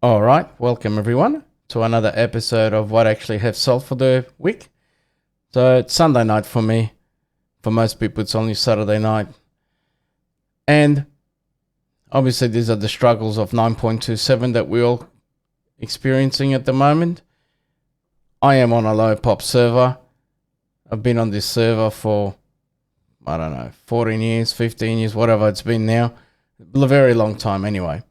Alright, welcome everyone to another episode of what I actually have sold for the week. So it's Sunday night for me. For most people it's only Saturday night. And obviously these are the struggles of 9.27 that we're all experiencing at the moment. I am on a low pop server. I've been on this server for, 14 years, 15 years, whatever it's been now. A very long time anyway.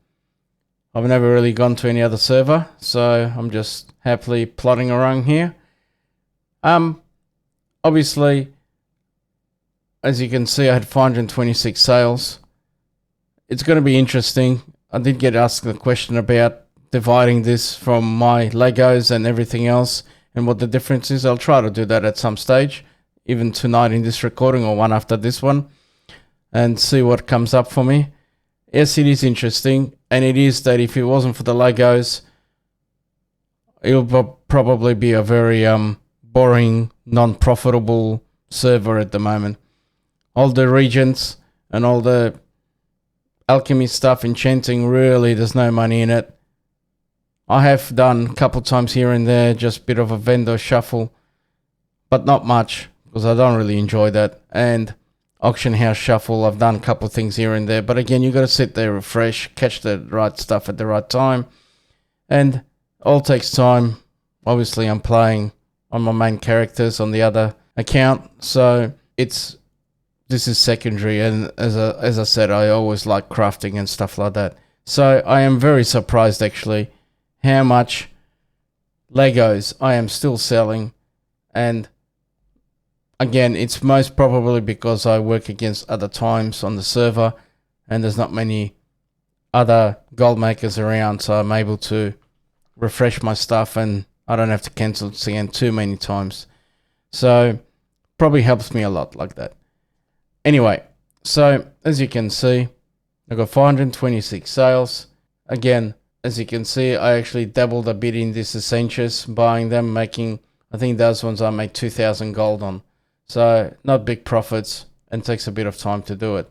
I've never really gone to any other server, so I'm just happily plodding around here. Obviously, as you can see, I had 526 sales. It's going to be interesting. I did get asked the question about dividing this from my Legos and everything else and what the difference is. I'll try to do that at some stage, even tonight in this recording or one after this one, and see what comes up for me. Yes, it is interesting, and it is that if it wasn't for the Legos, it'll probably be a very boring, non-profitable server at the moment. All the regions and all the alchemy stuff, enchanting, really there's no money in it. I have done a couple times here and there, just a bit of a vendor shuffle, but not much, because I don't really enjoy that. And auction house shuffle, I've done a couple of things here and there, but again, you got to sit there, refresh, catch the right stuff at the right time, and all takes time. Obviously I'm playing on my main characters on the other account, so this is secondary, and as I said, I always like crafting and stuff like that. So I am very surprised actually how much Legos I am still selling, and again, it's most probably because I work against other times on the server and there's not many other gold makers around, so I'm able to refresh my stuff and I don't have to cancel it again too many times. So probably helps me a lot like that. Anyway, so as you can see, I got 426 sales. Again, as you can see, I actually dabbled a bit in this Essentials, buying them, making, I think those ones I made 2,000 gold on. So not big profits, and takes a bit of time to do it.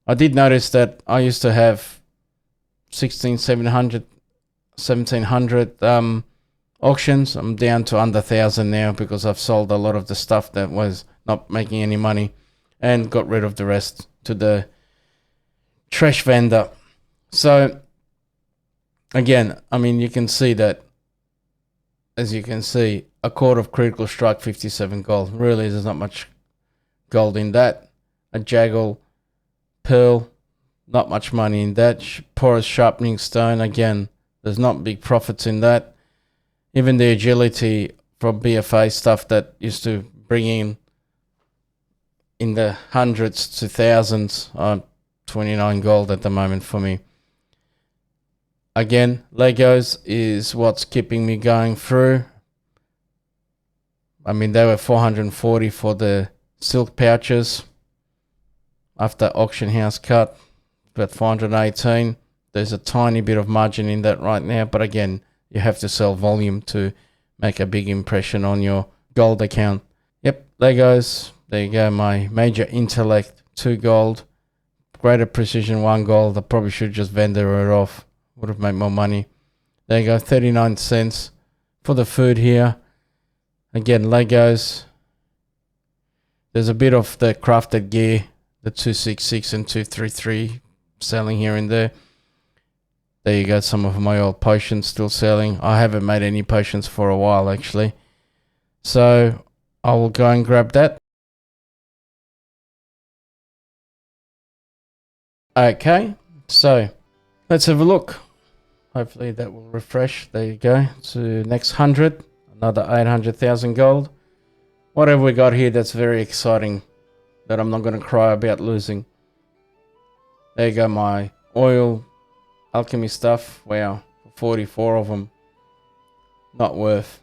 I did notice that I used to have 1,700 auctions. I'm down to under 1,000 now because I've sold a lot of the stuff that was not making any money and got rid of the rest to the trash vendor. So again, I mean, you can see that, as you can see, a Court of Critical Strike, 57 gold. Really, there's not much gold in that. A Jaggle Pearl, not much money in that. Porous Sharpening Stone, again, there's not big profits in that. Even the agility from BFA stuff that used to bring in the hundreds to thousands, 29 gold at the moment for me. Again, Legos is what's keeping me going through. I mean, they were 440 for the silk pouches after auction house cut, about 418. There's a tiny bit of margin in that right now, but again, you have to sell volume to make a big impression on your gold account. Yep, Legos, there you go, my Major Intellect, 2 gold, Greater Precision, 1 gold. I probably should just vendor it off, would have made more money. There you go, 39 cents for the food here. Again, Legos. There's a bit of the crafted gear, the 266 and 233 selling here and there. There you go, some of my old potions still selling. I haven't made any potions for a while actually. So I will go and grab that. Okay, so let's have a look. Hopefully that will refresh. There you go, to next 100. Another 800,000 gold. What have we got here that's very exciting that I'm not going to cry about losing? There you go, my oil alchemy stuff. Wow, 44 of them. Not worth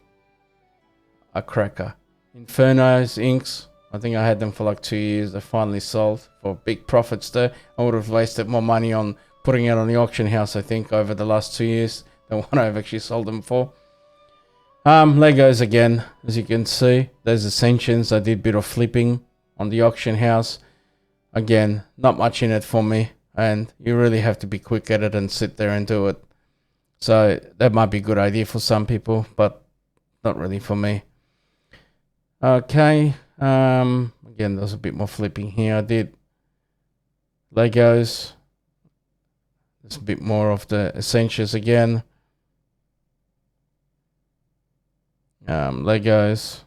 a cracker. Inferno's inks. I think I had them for like 2 years. They finally sold for big profits there. I would have wasted more money on putting it on the auction house, I think, over the last 2 years than what I've actually sold them for. Legos again, as you can see, there's Ascensions. I did a bit of flipping on the auction house. Again, not much in it for me, and you really have to be quick at it and sit there and do it. So that might be a good idea for some people, but not really for me. Okay. Again, there's a bit more flipping here. I did Legos. There's a bit more of the essentials again. Legos,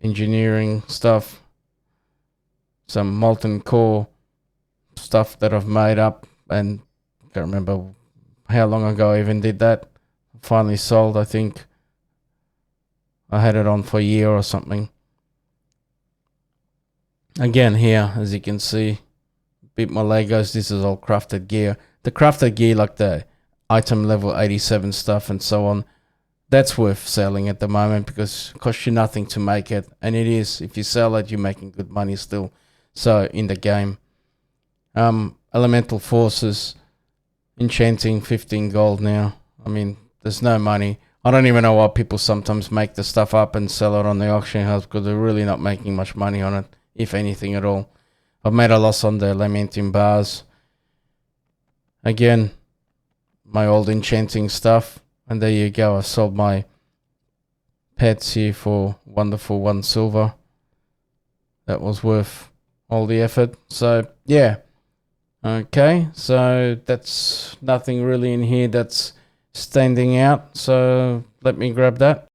engineering stuff, some molten core stuff that I've made up, and I can't remember how long ago I even did that. Finally sold, I think. I had it on for a year or something. Again, here, as you can see, a bit more Legos. This is all crafted gear. The crafted gear, like the item level 87 stuff and so on, that's worth selling at the moment because it costs you nothing to make it. And it is, if you sell it, you're making good money still. So, in the game. Elemental forces, enchanting, 15 gold now. I mean, there's no money. I don't even know why people sometimes make the stuff up and sell it on the auction house because they're really not making much money on it, if anything at all. I've made a loss on the lamenting bars. Again, my old enchanting stuff. And there you go. I sold my pets here for wonderful 1 silver. That was worth all the effort. So, yeah. Okay, so that's nothing really in here that's standing out. So let me grab that.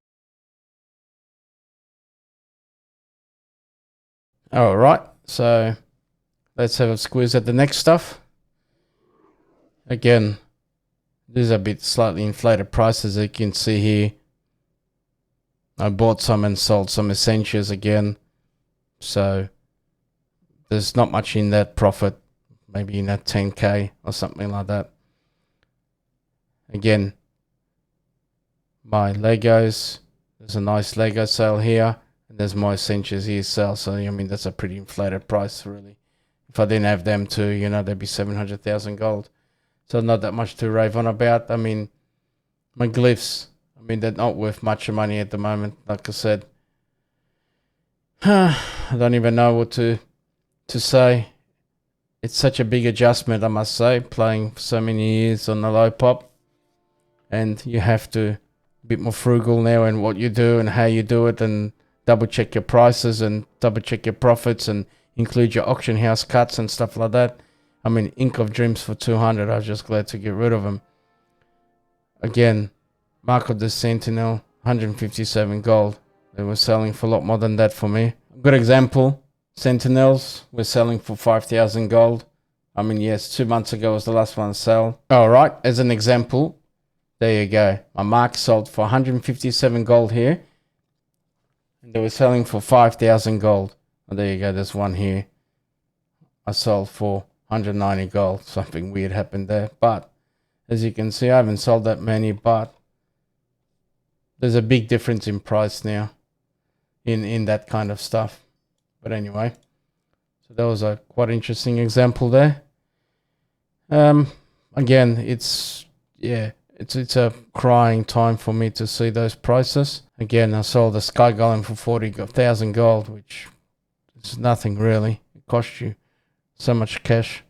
All right, so let's have a squeeze at the next stuff. Again, these are a bit slightly inflated prices, as you can see here. I bought some and sold some essentials again. So there's not much in that profit. Maybe in that 10k or something like that. Again, my Legos. There's a nice Lego sale here. And there's my essentials here sale. So, I mean, that's a pretty inflated price, really. If I didn't have them too, you know, there'd be 700,000 gold. So not that much to rave on about. I mean, my glyphs, I mean, they're not worth much money at the moment. Like I said, I don't even know what to say. It's such a big adjustment, I must say, playing for so many years on the low pop. And you have to be a bit more frugal now in what you do and how you do it, and double check your prices and double check your profits and include your auction house cuts and stuff like that. I mean, Ink of Dreams for 200, I was just glad to get rid of them. Again, Mark of the Sentinel, 157 gold. They were selling for a lot more than that for me. A good example. Sentinels were selling for 5,000 gold. I mean, yes, 2 months ago was the last one to sell. Alright, as an example, there you go. My mark sold for 157 gold here. And they were selling for 5,000 gold. Oh, there you go, there's one here. I sold for 190 gold. Something weird happened there. But, as you can see, I haven't sold that many, but there's a big difference in price now in that kind of stuff. But anyway, so that was a quite interesting example there. Again, it's a crying time for me to see those prices. Again, I sold the Sky Golem for 40,000 gold, which is nothing really. It cost you so much cash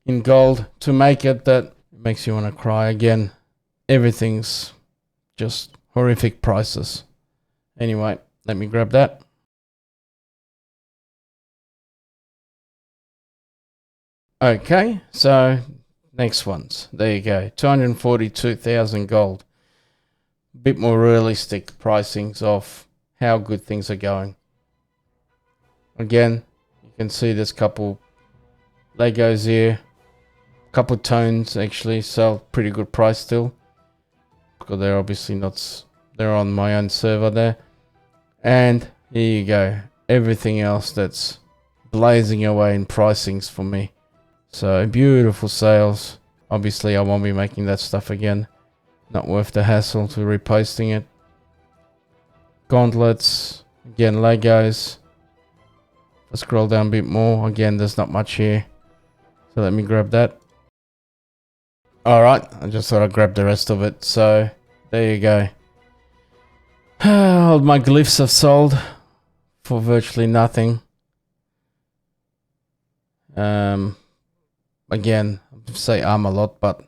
in gold to make it that it makes you want to cry. Again, everything's just horrific prices. Anyway, let me grab that. Okay, so next ones. There you go. 242,000 gold. A bit more realistic pricings of how good things are going. Again, you can see there's a couple Legos here. A couple tones actually sell pretty good price still. Because they're obviously not... They're on my own server there. And here you go. Everything else that's blazing away in pricings for me. So, beautiful sales. Obviously, I won't be making that stuff again. Not worth the hassle to reposting it. Gauntlets. Again, Legos. Let's scroll down a bit more. Again, there's not much here. So, let me grab that. Alright, I just thought I'd grab the rest of it. So, there you go. All my glyphs have sold for virtually nothing. Again, say a lot, but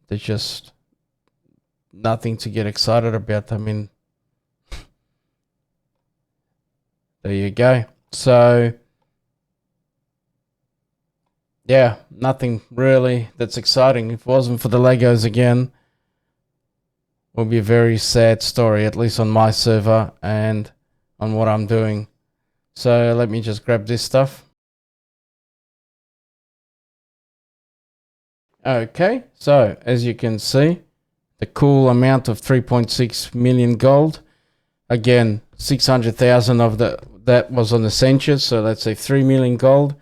there's just nothing to get excited about. I mean, there you go. So yeah, nothing really that's exciting. If it wasn't for the Legos again, it would be a very sad story, at least on my server and on what I'm doing. So let me just grab this stuff. Okay, so as you can see, the cool amount of 3.6 million gold. Again, 600,000 of that was on Essentials, so let's say 3 million gold.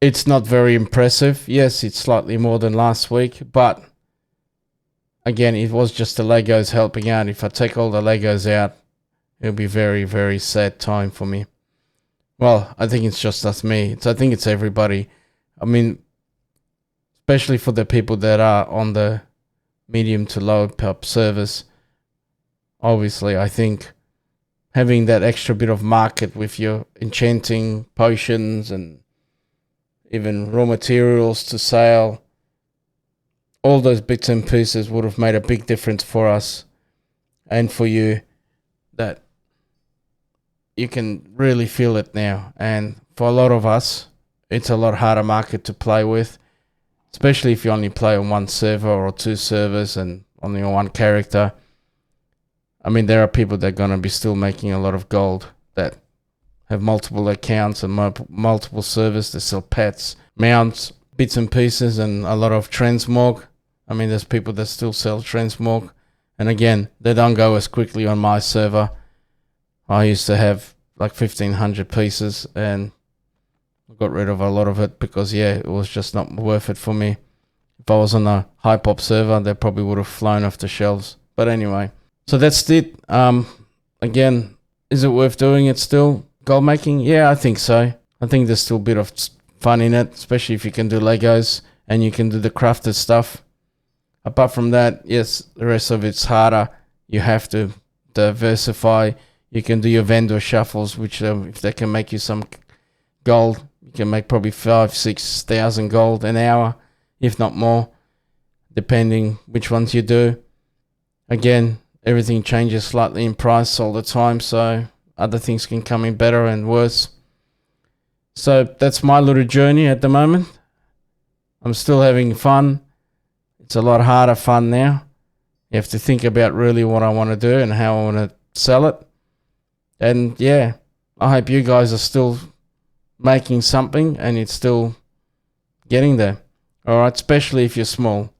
It's not very impressive. Yes, it's slightly more than last week, but again, it was just the Legos helping out. If I take all the Legos out, it'll be very, very sad time for me. Well, I think it's just us me. I think it's everybody. I mean, especially for the people that are on the medium to low pop service. Obviously, I think having that extra bit of market with your enchanting potions and even raw materials to sale, all those bits and pieces would have made a big difference for us and for you, that you can really feel it now. And for a lot of us, it's a lot harder market to play with, especially if you only play on one server or two servers and only on one character. I mean, there are people that are going to be still making a lot of gold that have multiple accounts and multiple servers. They sell pets, mounts, bits and pieces, and a lot of transmog. I mean, there's people that still sell transmog. And again, they don't go as quickly on my server. I used to have like 1,500 pieces and got rid of a lot of it because, yeah, it was just not worth it for me. If I was on a high pop server, they probably would have flown off the shelves. But anyway, so that's it. Again, is it worth doing it still? Gold making? Yeah, I think so. I think there's still a bit of fun in it, especially if you can do Legos and you can do the crafted stuff. Apart from that, yes, the rest of it's harder. You have to diversify. You can do your vendor shuffles, which if they can make you some gold, you can make probably 5,000-6,000 gold an hour, if not more, depending which ones you do. Again, everything changes slightly in price all the time, so other things can come in better and worse. So that's my little journey at the moment. I'm still having fun. It's a lot harder fun now. You have to think about really what I want to do and how I want to sell it. And yeah, I hope you guys are still making something and it's still getting there. Alright, especially if you're small.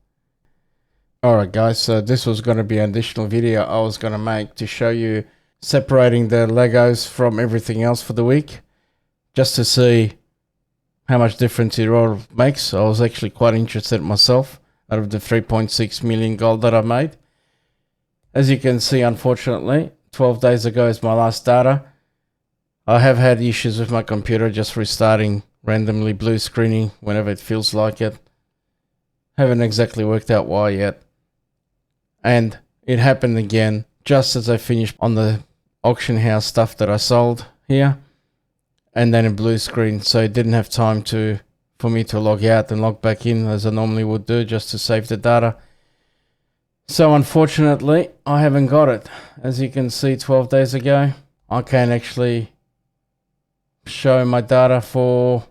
Alright guys, so this was going to be an additional video I was going to make to show you separating the Legos from everything else for the week, just to see how much difference it all makes. I was actually quite interested myself out of the 3.6 million gold that I've made. As you can see, unfortunately, 12 days ago is my last data. I have had issues with my computer just restarting, randomly blue screening whenever it feels like it. Haven't exactly worked out why yet. And it happened again just as I finished on the auction house stuff that I sold here. And then a blue screen, so it didn't have time for me to log out and log back in as I normally would do just to save the data. So unfortunately, I haven't got it. As you can see, 12 days ago, I can't actually show my data for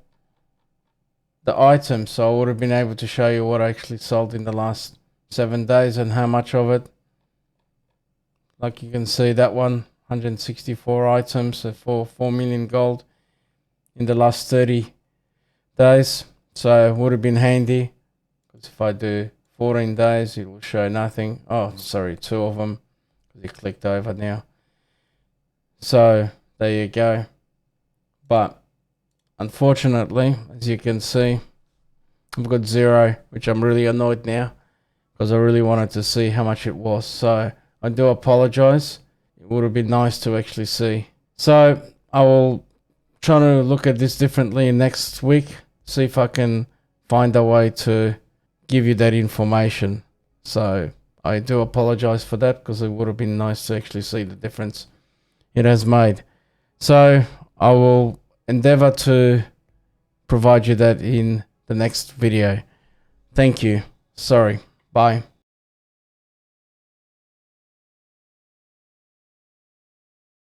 the items. So I would have been able to show you what I actually sold in the last 7 days and how much of it. Like you can see, that one, 164 items for 4 million gold in the last 30 days. So it would have been handy, because if I do 14 days, it will show nothing. Oh, sorry, 2 of them, because you clicked over now. So there you go. But unfortunately, as you can see, I've got 0, which I'm really annoyed now, because I really wanted to see how much it was. So I do apologize. It would have been nice to actually see. So I will try to look at this differently next week, see if I can find a way to give you that information. So I do apologize for that, because it would have been nice to actually see the difference it has made. So I will endeavor to provide you that in the next video. Thank you. Sorry. Bye.